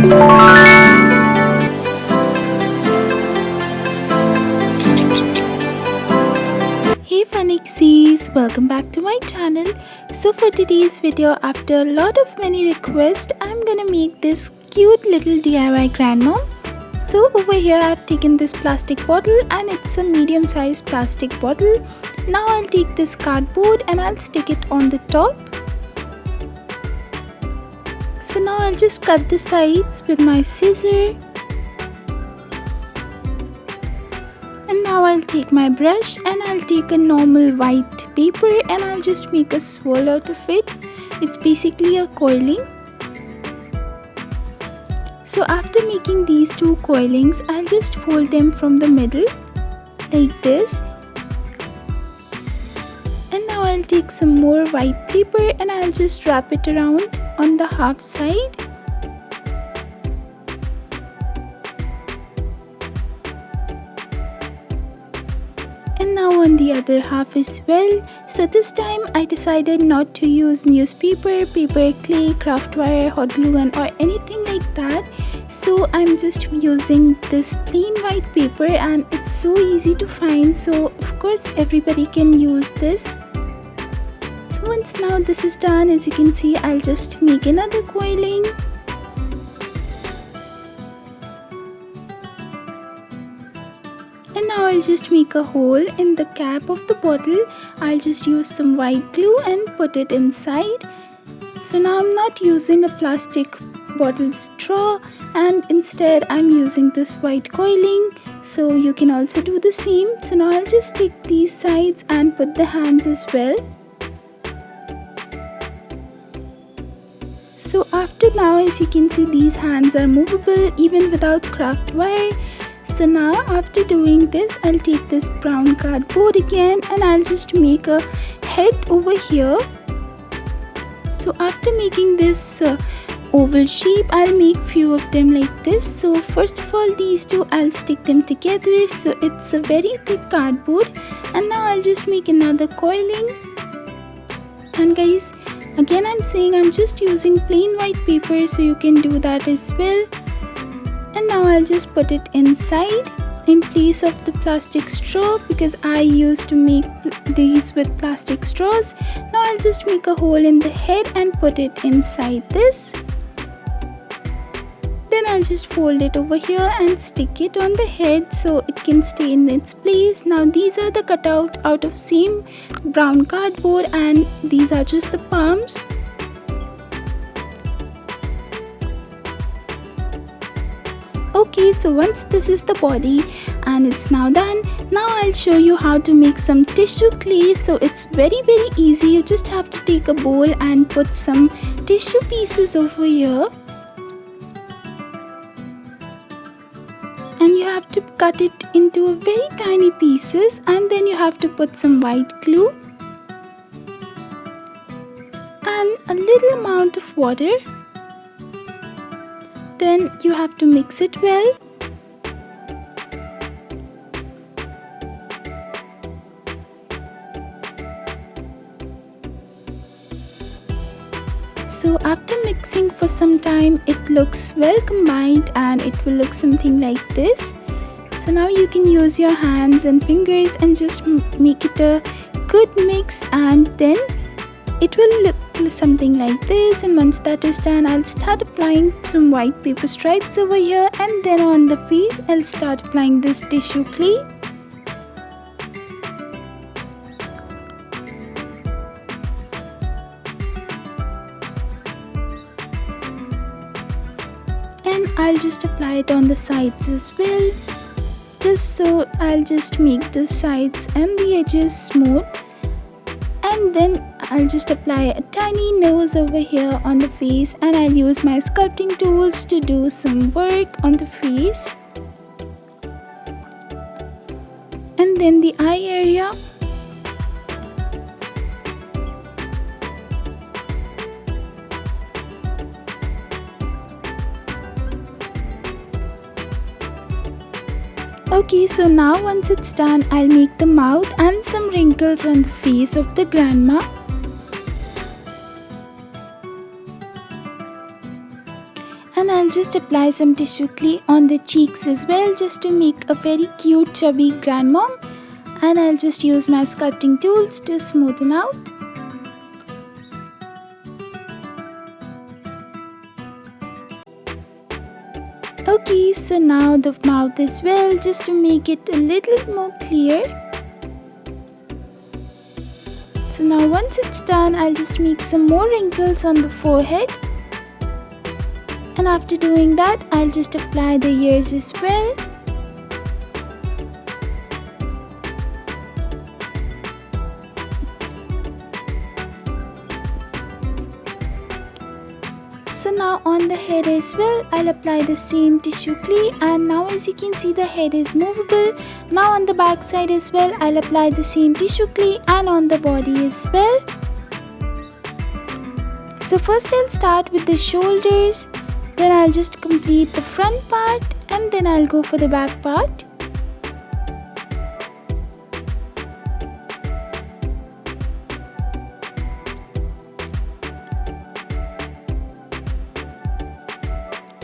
Hey FunXies, welcome back to my channel. So for today's video, after a lot of many requests, I'm gonna make this cute little DIY grandma. So over here I've taken this plastic bottle and it's a medium sized plastic bottle. Now I'll take this cardboard and I'll stick it on the top. So now I'll just cut the sides with my scissor. And now I'll take my brush and I'll take a normal white paper and I'll just make a swirl out of it. It's basically a coiling. So after making these two coilings, I'll just fold them from the middle like this. And now I'll take some more white paper and I'll just wrap it around on the half side. And now on the other half as well. So this time I decided not to use newspaper, paper clay, craft wire, hot glue gun or anything like that. So I'm just using this plain white paper and it's so easy to find, so of course everybody can use this. So once now this is done, as you can see, I'll just make another coiling. And now I'll just make a hole in the cap of the bottle. I'll just use some white glue and put it inside. So now I'm not using a plastic bottle straw and instead I'm using this white coiling. So you can also do the same. So now I'll just take these sides and put the hands as well. So after now, as you can see, these hands are movable even without craft wire. So now after doing this, I'll take this brown cardboard again and I'll just make a head over here. So after making this oval shape, I'll make few of them like this. So first of all, these two I'll stick them together. So it's a very thick cardboard. And now I'll just make another coiling. And guys, again I'm saying I'm just using plain white paper, so you can do that as well. And now I'll just put it inside in place of the plastic straw because I used to make these with plastic straws. Now I'll just make a hole in the head and put it inside this. Then I'll just fold it over here and stick it on the head so it can stay in its place. Now these are the cutout out of same brown cardboard and these are just the palms. Okay, so once this is the body and it's now done, now I'll show you how to make some tissue clay. So it's very easy. You just have to take a bowl and put some tissue pieces over here. And you have to cut it into a very tiny pieces and then you have to put some white glue and a little amount of water. Then you have to mix it well. So after mixing for some time, it looks well combined and it will look something like this. So now you can use your hands and fingers and just make it a good mix and then it will look something like this. And once that is done, I'll start applying some white paper stripes over here and then on the face I'll start applying this tissue clay. And I'll just apply it on the sides as well. Just so I'll just make the sides and the edges smooth. And then I'll just apply a tiny nose over here on the face and I'll use my sculpting tools to do some work on the face. And then the eye area. Okay, so now once it's done, I'll make the mouth and some wrinkles on the face of the grandma. And I'll just apply some tissue clay on the cheeks as well, just to make a very cute chubby grandmom. And I'll just use my sculpting tools to smoothen out. Okay, so now the mouth as well, just to make it a little more clear. So now once it's done, I'll just make some more wrinkles on the forehead. And after doing that, I'll just apply the ears as well. So now on the head as well, I'll apply the same tissue clay, and now as you can see, the head is movable. Now on the back side as well, I'll apply the same tissue clay, and on the body as well. So first I'll start with the shoulders, then I'll just complete the front part, and then I'll go for the back part.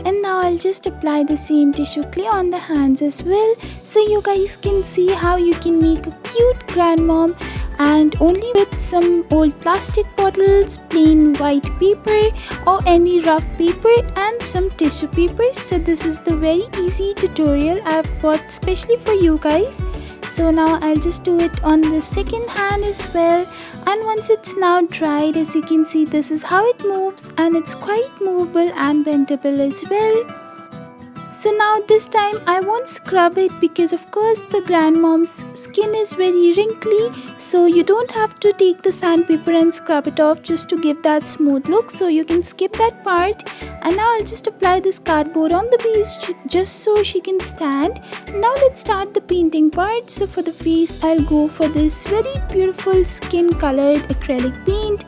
And now I'll just apply the same tissue clay on the hands as well, so you guys can see how you can make a cute grandmom, and only with some old plastic bottles, plain white paper or any rough paper, and some tissue paper. So this is the very easy tutorial I've bought specially for you guys. So now I'll just do it on the second hand as well, and once it's now dried, as you can see, this is how it moves, and it's quite movable and bendable as well. So now this time I won't scrub it, because of course the grandmom's skin is very wrinkly, so you don't have to take the sandpaper and scrub it off just to give that smooth look, so you can skip that part. And now I'll just apply this cardboard on the base just so she can stand. Now let's start the painting part. So for the face, I'll go for this very beautiful skin colored acrylic paint.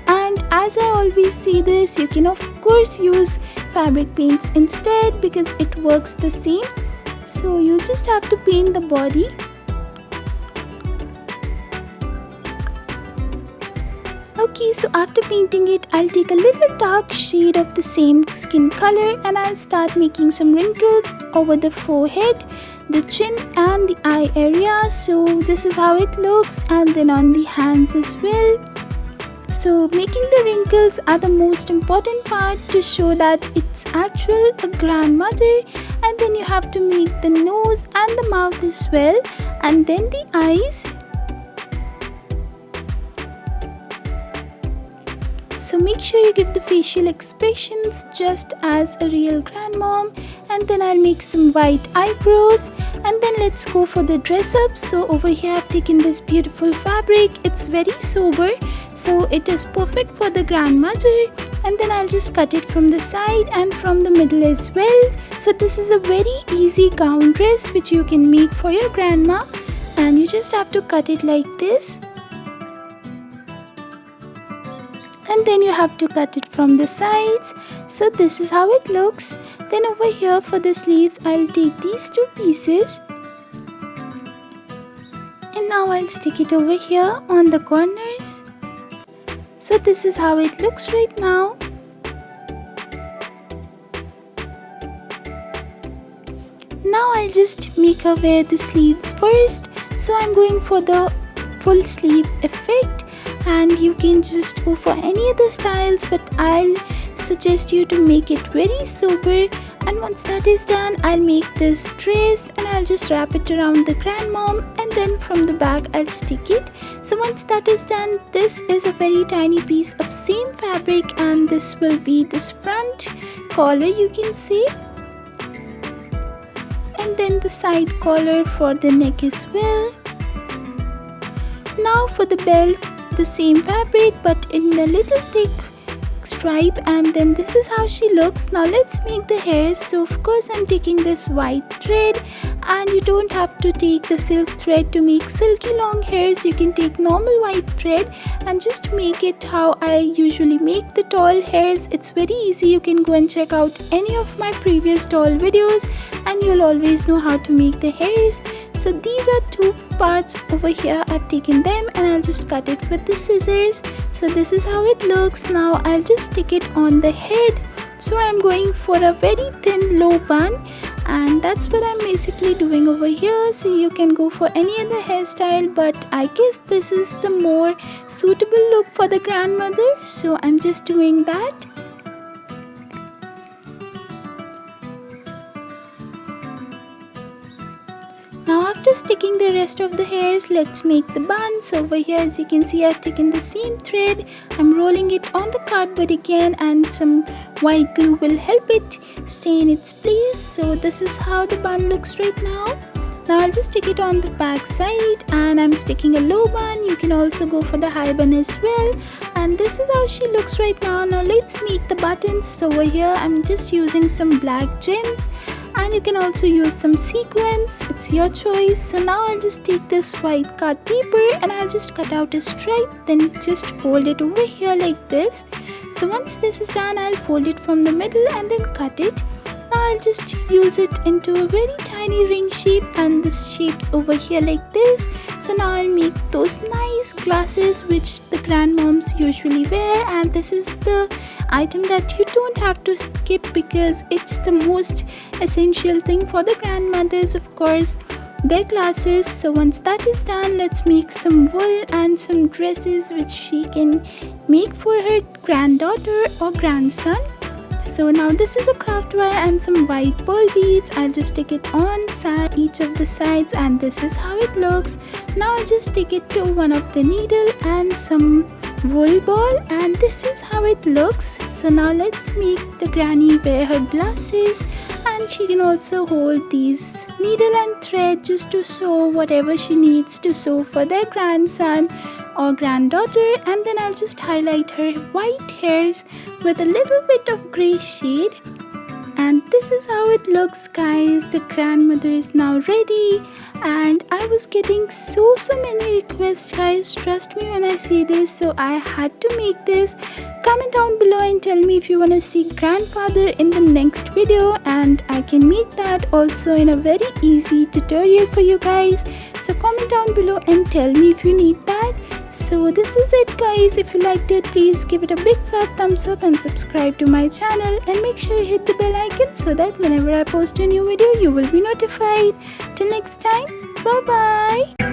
And as I always say this, you can of course use fabric paints instead, because it works the same. So you just have to paint the body. Okay, so after painting it, I'll take a little dark shade of the same skin color, and I'll start making some wrinkles over the forehead, the chin and the eye area. So this is how it looks, and then on the hands as well. So making the wrinkles are the most important part to show that it's actual a grandmother. And then you have to make the nose and the mouth as well, and then the eyes. So make sure you give the facial expressions just as a real grandmom. And then I'll make some white eyebrows, and then let's go for the dress up. So over here I've taken this beautiful fabric. It's very sober, so it is perfect for the grandmother. And then I'll just cut it from the side and from the middle as well. So this is a very easy gown dress which you can make for your grandma, and you just have to cut it like this. And then you have to cut it from the sides. So this is how it looks. Then over here for the sleeves, I'll take these two pieces, and now I'll stick it over here on the corners. So this is how it looks right now. Now I'll just make her wear the sleeves first. So I'm going for the full sleeve effect, and you can just go for any other styles, but I'll suggest you to make it very sober. And once that is done, I'll make this dress, and I'll just wrap it around the grandmom, and then from the back I'll stick it. So once that is done, this is a very tiny piece of same fabric, and this will be this front collar, you can say, and then the side collar for the neck as well. Now for the belt, the same fabric but in a little thick stripe, and then this is how she looks. Now let's make the hairs. So of course I'm taking this white thread, and you don't have to take the silk thread to make silky long hairs. You can take normal white thread and just make it how I usually make the tall hairs. It's very easy. You can go and check out any of my previous tall videos, and you'll always know how to make the hairs. So these are two parts over here. I've taken them and I'll just cut it with the scissors. So this is how it looks. Now I'll just stick it on the head. So I'm going for a very thin low bun, and that's what I'm basically doing over here. So you can go for any other hairstyle, but I guess this is the more suitable look for the grandmother, so I'm just doing that. Now after sticking the rest of the hairs, let's make the buns. Over here, as you can see, I've taken the same thread. I'm rolling it on the cardboard again, and some white glue will help it stay in its place. So this is how the bun looks right now. Now I'll just stick it on the back side, and I'm sticking a low bun. You can also go for the high bun as well. And this is how she looks right now. Now let's make the buttons. So over here, I'm just using some black gems, and you can also use some sequins, it's your choice. So now I'll just take this white card paper and I'll just cut out a stripe, then just fold it over here like this. So once this is done, I'll fold it from the middle and then cut it. Now I'll just use it into a very tiny ring shape, and this shape's over here like this. So now I'll make those nice glasses which the grandmoms usually wear, and this is the item that you don't have to skip because it's the most essential thing for the grandmothers, of course, their glasses. So once that is done, let's make some wool and some dresses which she can make for her granddaughter or grandson. So now this is a craft wire and some white pearl beads. I'll just stick it on each of the sides, and this is how it looks. Now I'll just stick it to one of the needle and some wool ball, and this is how it looks. So now let's make the granny wear her glasses, and she can also hold these needle and thread just to sew whatever she needs to sew for their grandson or granddaughter. And then I'll just highlight her white hairs with a little bit of gray shade, and this is how it looks, guys. The grandmother is now ready, and I was getting so many requests, guys, trust me when I say this, so I had to make this. Comment down below and tell me if you want to see grandfather in the next video, and I can make that also in a very easy tutorial for you guys. So comment down below and tell me if you need that. So this is it, guys. If you liked it, please give it a big fat thumbs up and subscribe to my channel, and make sure you hit the bell icon so that whenever I post a new video, you will be notified. Till next time, bye bye.